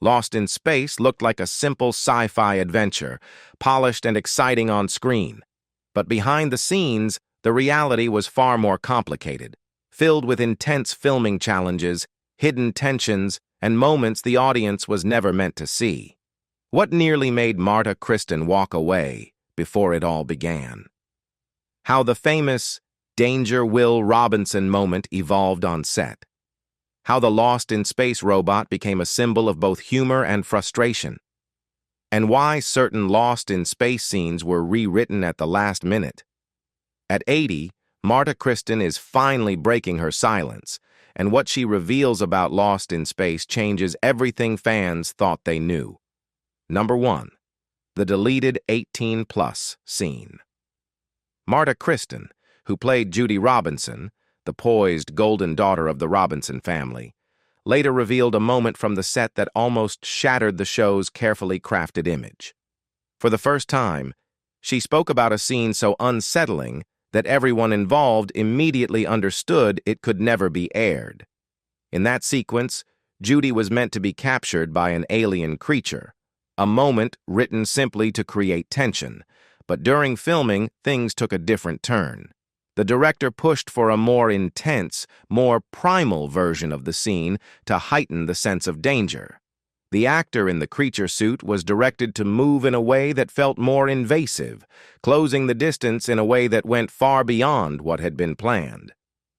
Lost in Space looked like a simple sci-fi adventure, polished and exciting on screen. But behind the scenes, the reality was far more complicated, filled with intense filming challenges, hidden tensions, and moments the audience was never meant to see. What nearly made Marta Kristen walk away before it all began? How the famous Danger Will Robinson moment evolved on set. How the Lost in Space robot became a symbol of both humor and frustration. And why certain Lost in Space scenes were rewritten at the last minute. At 80, Marta Kristen is finally breaking her silence, and what she reveals about Lost in Space changes everything fans thought they knew. Number 1. The deleted 18+ scene. Marta Kristen, who played Judy Robinson, the poised golden daughter of the Robinson family, later revealed a moment from the set that almost shattered the show's carefully crafted image. For the first time, she spoke about a scene so unsettling that everyone involved immediately understood it could never be aired. In that sequence, Judy was meant to be captured by an alien creature, a moment written simply to create tension, but during filming, things took a different turn. The director pushed for a more intense, more primal version of the scene to heighten the sense of danger. The actor in the creature suit was directed to move in a way that felt more invasive, closing the distance in a way that went far beyond what had been planned.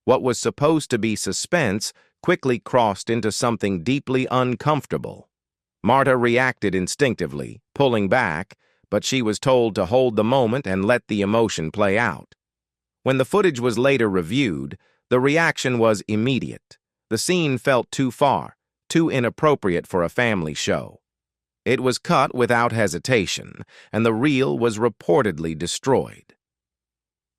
What was supposed to be suspense quickly crossed into something deeply uncomfortable. Marta reacted instinctively, pulling back, but she was told to hold the moment and let the emotion play out. When the footage was later reviewed, the reaction was immediate. The scene felt too far, too inappropriate for a family show. It was cut without hesitation, and the reel was reportedly destroyed.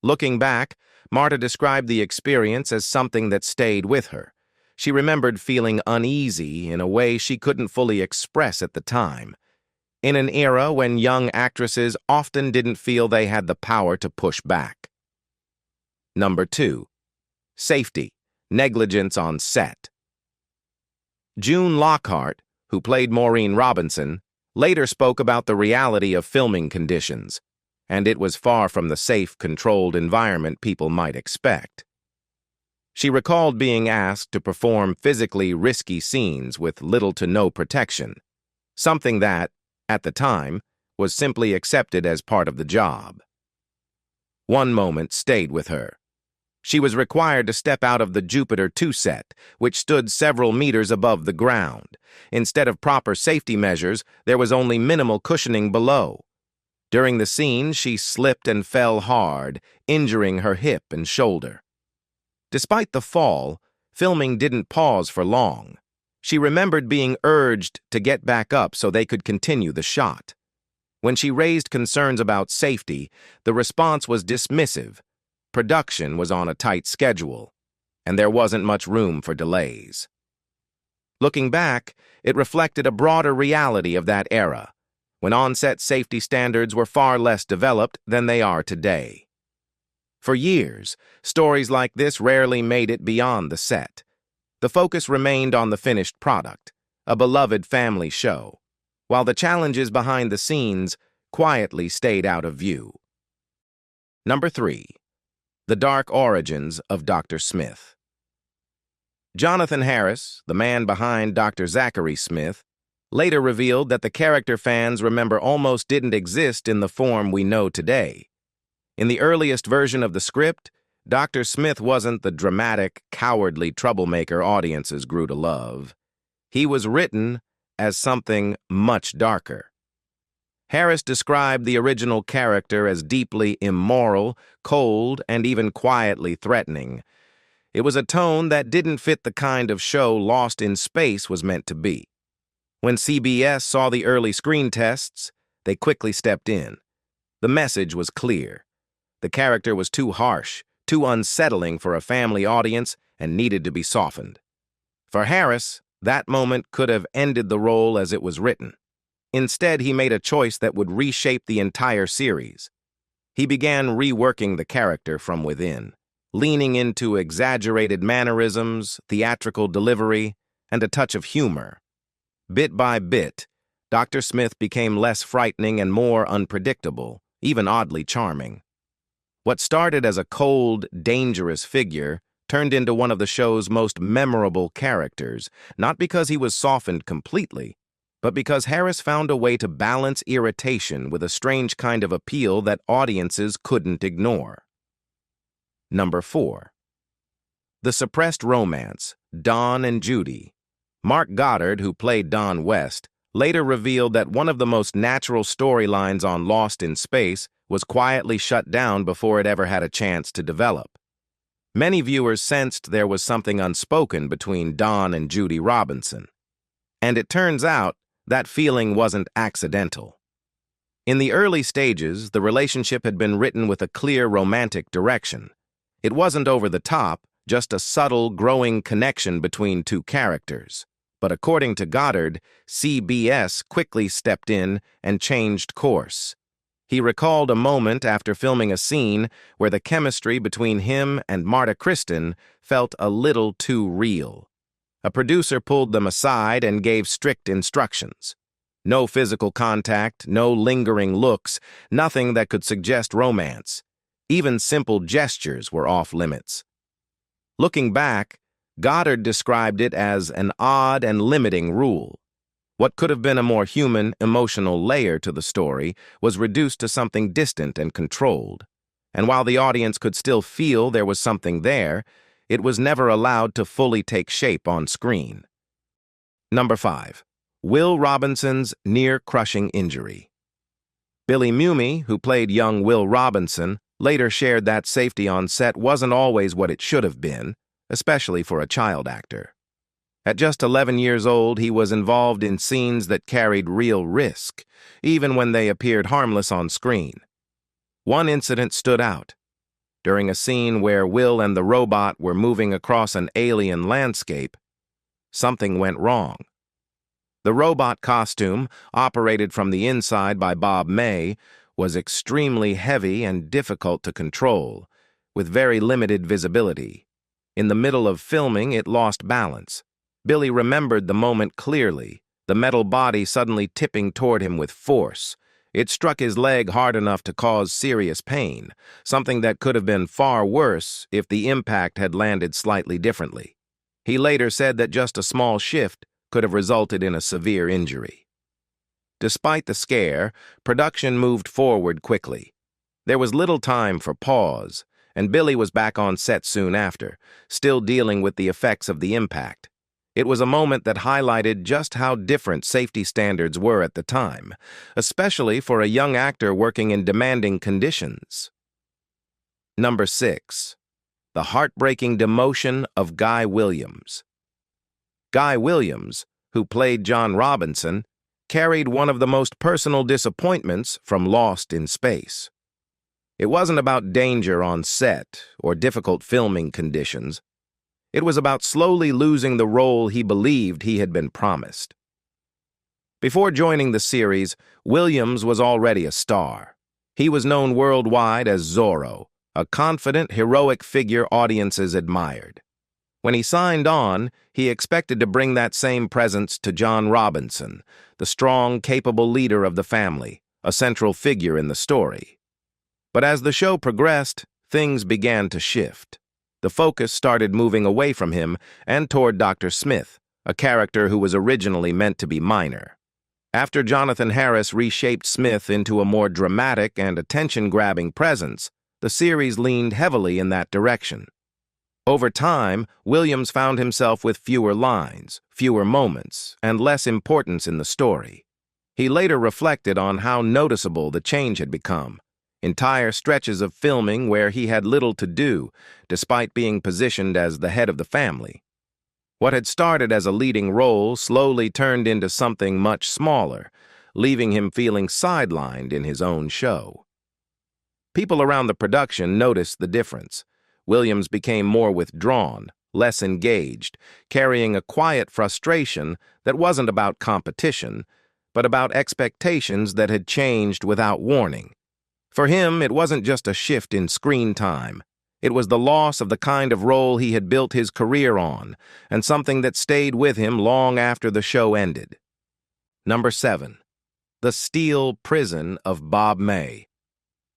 Looking back, Marta described the experience as something that stayed with her. She remembered feeling uneasy in a way she couldn't fully express at the time, in an era when young actresses often didn't feel they had the power to push back. Number 2. Safety, negligence on set. June Lockhart, who played Maureen Robinson, later spoke about the reality of filming conditions, and it was far from the safe, controlled environment people might expect. She recalled being asked to perform physically risky scenes with little to no protection, something that, at the time, was simply accepted as part of the job. One moment stayed with her. She was required to step out of the Jupiter 2 set, which stood several meters above the ground. Instead of proper safety measures, there was only minimal cushioning below. During the scene, she slipped and fell hard, injuring her hip and shoulder. Despite the fall, filming didn't pause for long. She remembered being urged to get back up so they could continue the shot. When she raised concerns about safety, the response was dismissive. Production was on a tight schedule, and there wasn't much room for delays. Looking back, it reflected a broader reality of that era, when on-set safety standards were far less developed than they are today. For years, stories like this rarely made it beyond the set. The focus remained on the finished product, a beloved family show, while the challenges behind the scenes quietly stayed out of view. Number 3. The dark origins of Dr. Smith. Jonathan Harris, the man behind Dr. Zachary Smith, later revealed that the character fans remember almost didn't exist in the form we know today. In the earliest version of the script, Dr. Smith wasn't the dramatic, cowardly troublemaker audiences grew to love. He was written as something much darker. Harris described the original character as deeply immoral, cold, and even quietly threatening. It was a tone that didn't fit the kind of show Lost in Space was meant to be. When CBS saw the early screen tests, they quickly stepped in. The message was clear. The character was too harsh, too unsettling for a family audience, and needed to be softened. For Harris, that moment could have ended the role as it was written. Instead, he made a choice that would reshape the entire series. He began reworking the character from within, leaning into exaggerated mannerisms, theatrical delivery, and a touch of humor. Bit by bit, Dr. Smith became less frightening and more unpredictable, even oddly charming. What started as a cold, dangerous figure turned into one of the show's most memorable characters, not because he was softened completely, but because Harris found a way to balance irritation with a strange kind of appeal that audiences couldn't ignore. Number 4. The suppressed romance, Don and Judy. Mark Goddard, who played Don West, later revealed that one of the most natural storylines on Lost in Space was quietly shut down before it ever had a chance to develop. Many viewers sensed there was something unspoken between Don and Judy Robinson. And it turns out that feeling wasn't accidental. In the early stages, the relationship had been written with a clear romantic direction. It wasn't over the top, just a subtle, growing connection between two characters. But according to Goddard, CBS quickly stepped in and changed course. He recalled a moment after filming a scene where the chemistry between him and Marta Kristen felt a little too real. A producer pulled them aside and gave strict instructions. No physical contact, no lingering looks, nothing that could suggest romance. Even simple gestures were off limits. Looking back, Goddard described it as an odd and limiting rule. What could have been a more human, emotional layer to the story was reduced to something distant and controlled. And while the audience could still feel there was something there, it was never allowed to fully take shape on screen. Number 5. Will Robinson's near-crushing injury. Billy Mumy, who played young Will Robinson, later shared that safety on set wasn't always what it should have been, especially for a child actor. At just 11 years old, he was involved in scenes that carried real risk, even when they appeared harmless on screen. One incident stood out. During a scene where Will and the robot were moving across an alien landscape, something went wrong. The robot costume, operated from the inside by Bob May, was extremely heavy and difficult to control, with very limited visibility. In the middle of filming, it lost balance. Billy remembered the moment clearly, the metal body suddenly tipping toward him with force. It struck his leg hard enough to cause serious pain, something that could have been far worse if the impact had landed slightly differently. He later said that just a small shift could have resulted in a severe injury. Despite the scare, production moved forward quickly. There was little time for pause, and Billy was back on set soon after, still dealing with the effects of the impact. It was a moment that highlighted just how different safety standards were at the time, especially for a young actor working in demanding conditions. Number 6. The heartbreaking demotion of Guy Williams. Guy Williams, who played John Robinson, carried one of the most personal disappointments from Lost in Space. It wasn't about danger on set or difficult filming conditions. It was about slowly losing the role he believed he had been promised. Before joining the series, Williams was already a star. He was known worldwide as Zorro, a confident, heroic figure audiences admired. When he signed on, he expected to bring that same presence to John Robinson, the strong, capable leader of the family, a central figure in the story. But as the show progressed, things began to shift. The focus started moving away from him and toward Dr. Smith, a character who was originally meant to be minor. After Jonathan Harris reshaped Smith into a more dramatic and attention-grabbing presence, the series leaned heavily in that direction. Over time, Williams found himself with fewer lines, fewer moments, and less importance in the story. He later reflected on how noticeable the change had become. Entire stretches of filming where he had little to do, despite being positioned as the head of the family. What had started as a leading role slowly turned into something much smaller, leaving him feeling sidelined in his own show. People around the production noticed the difference. Williams became more withdrawn, less engaged, carrying a quiet frustration that wasn't about competition, but about expectations that had changed without warning. For him, it wasn't just a shift in screen time. It was the loss of the kind of role he had built his career on, and something that stayed with him long after the show ended. Number 7. The Steel Prison of Bob May.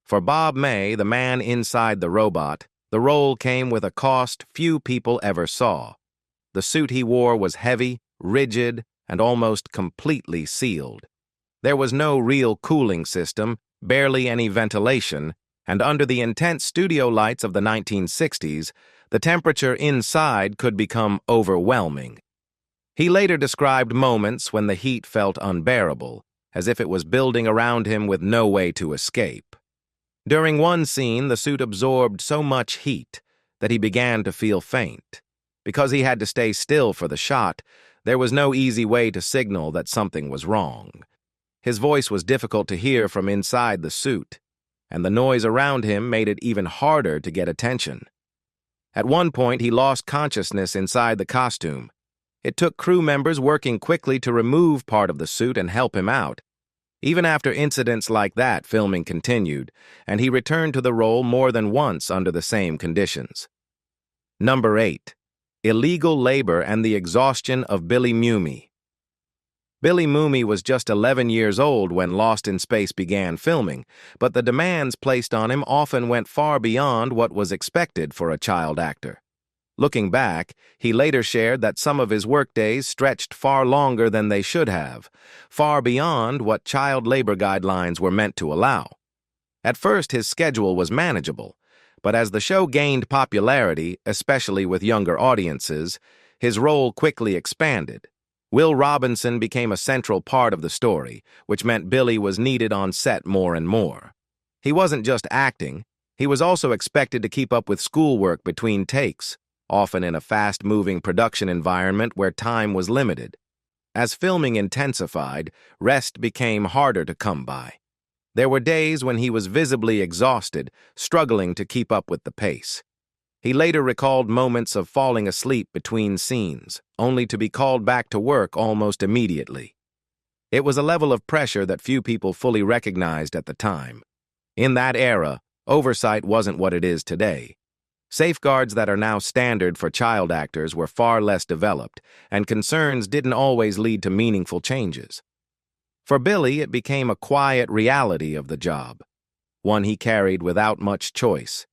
For Bob May, the man inside the robot, the role came with a cost few people ever saw. The suit he wore was heavy, rigid, and almost completely sealed. There was no real cooling system, barely any ventilation, and under the intense studio lights of the 1960s, the temperature inside could become overwhelming. He later described moments when the heat felt unbearable, as if it was building around him with no way to escape. During one scene, the suit absorbed so much heat that he began to feel faint. Because he had to stay still for the shot, there was no easy way to signal that something was wrong. His voice was difficult to hear from inside the suit, and the noise around him made it even harder to get attention. At one point, he lost consciousness inside the costume. It took crew members working quickly to remove part of the suit and help him out. Even after incidents like that, filming continued, and he returned to the role more than once under the same conditions. Number 8. Illegal labor and the exhaustion of Billy Mumy. Billy Mumy was just 11 years old when Lost in Space began filming, but the demands placed on him often went far beyond what was expected for a child actor. Looking back, he later shared that some of his workdays stretched far longer than they should have, far beyond what child labor guidelines were meant to allow. At first, his schedule was manageable, but as the show gained popularity, especially with younger audiences, his role quickly expanded. Will Robinson became a central part of the story, which meant Billy was needed on set more and more. He wasn't just acting, he was also expected to keep up with schoolwork between takes, often in a fast-moving production environment where time was limited. As filming intensified, rest became harder to come by. There were days when he was visibly exhausted, struggling to keep up with the pace. He later recalled moments of falling asleep between scenes, only to be called back to work almost immediately. It was a level of pressure that few people fully recognized at the time. In that era, oversight wasn't what it is today. Safeguards that are now standard for child actors were far less developed, and concerns didn't always lead to meaningful changes. For Billy, it became a quiet reality of the job, one he carried without much choice.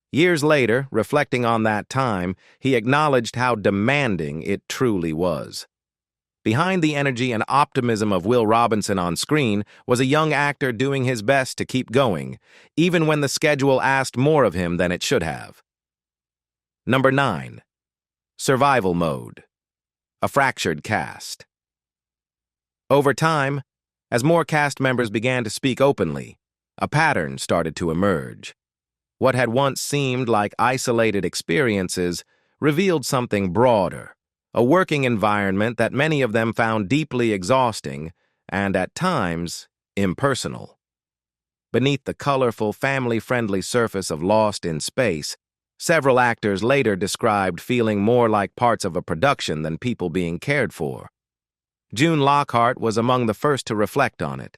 Years later, reflecting on that time, he acknowledged how demanding it truly was. Behind the energy and optimism of Will Robinson on screen was a young actor doing his best to keep going, even when the schedule asked more of him than it should have. Number 9. Survival Mode. A fractured cast. Over time, as more cast members began to speak openly, a pattern started to emerge. What had once seemed like isolated experiences revealed something broader, a working environment that many of them found deeply exhausting and, at times, impersonal. Beneath the colorful, family-friendly surface of Lost in Space, several actors later described feeling more like parts of a production than people being cared for. June Lockhart was among the first to reflect on it,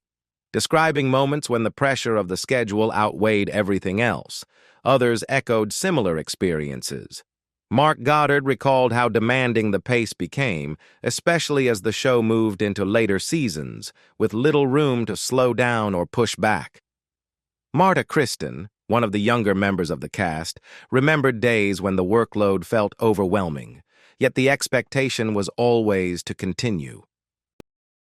describing moments when the pressure of the schedule outweighed everything else. Others echoed similar experiences. Mark Goddard recalled how demanding the pace became, especially as the show moved into later seasons, with little room to slow down or push back. Marta Kristen, one of the younger members of the cast, remembered days when the workload felt overwhelming, yet the expectation was always to continue.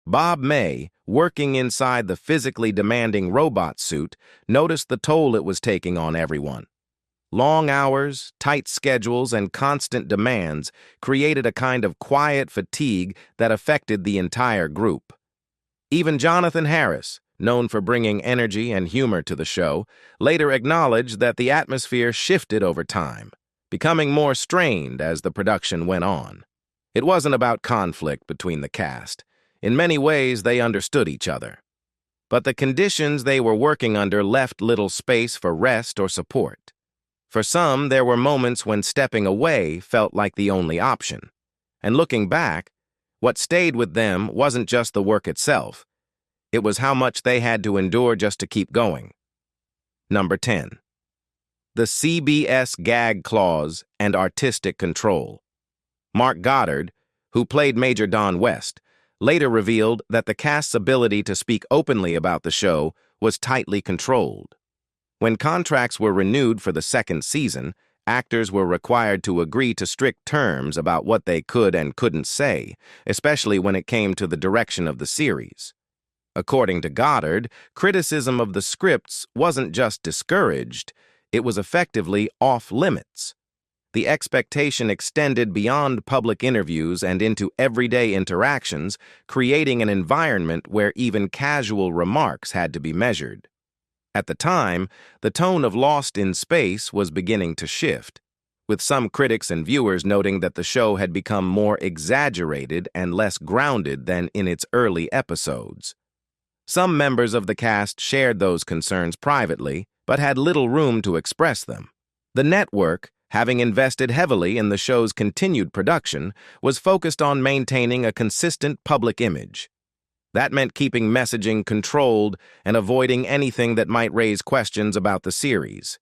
Bob May, working inside the physically demanding robot suit, noticed the toll it was taking on everyone. Long hours, tight schedules, and constant demands created a kind of quiet fatigue that affected the entire group. Even Jonathan Harris, known for bringing energy and humor to the show, later acknowledged that the atmosphere shifted over time, becoming more strained as the production went on. It wasn't about conflict between the cast. In many ways, they understood each other. But the conditions they were working under left little space for rest or support. For some, there were moments when stepping away felt like the only option. And looking back, what stayed with them wasn't just the work itself. It was how much they had to endure just to keep going. Number 10. The CBS gag clause and artistic control. Mark Goddard, who played Major Don West, later revealed that the cast's ability to speak openly about the show was tightly controlled. When contracts were renewed for the second season, actors were required to agree to strict terms about what they could and couldn't say, especially when it came to the direction of the series. According to Goddard, criticism of the scripts wasn't just discouraged, it was effectively off-limits. The expectation extended beyond public interviews and into everyday interactions, creating an environment where even casual remarks had to be measured. At the time, the tone of Lost in Space was beginning to shift, with some critics and viewers noting that the show had become more exaggerated and less grounded than in its early episodes. Some members of the cast shared those concerns privately, but had little room to express them. The network, having invested heavily in the show's continued production, was focused on maintaining a consistent public image. That meant keeping messaging controlled and avoiding anything that might raise questions about the series.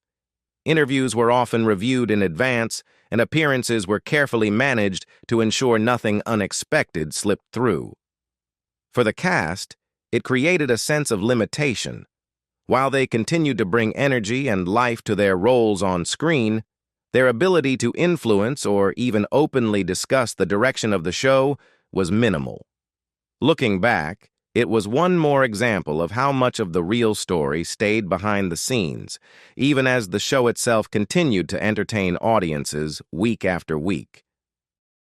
Interviews were often reviewed in advance, and appearances were carefully managed to ensure nothing unexpected slipped through. For the cast, it created a sense of limitation. While they continued to bring energy and life to their roles on screen, their ability to influence or even openly discuss the direction of the show was minimal. Looking back, it was one more example of how much of the real story stayed behind the scenes, even as the show itself continued to entertain audiences week after week.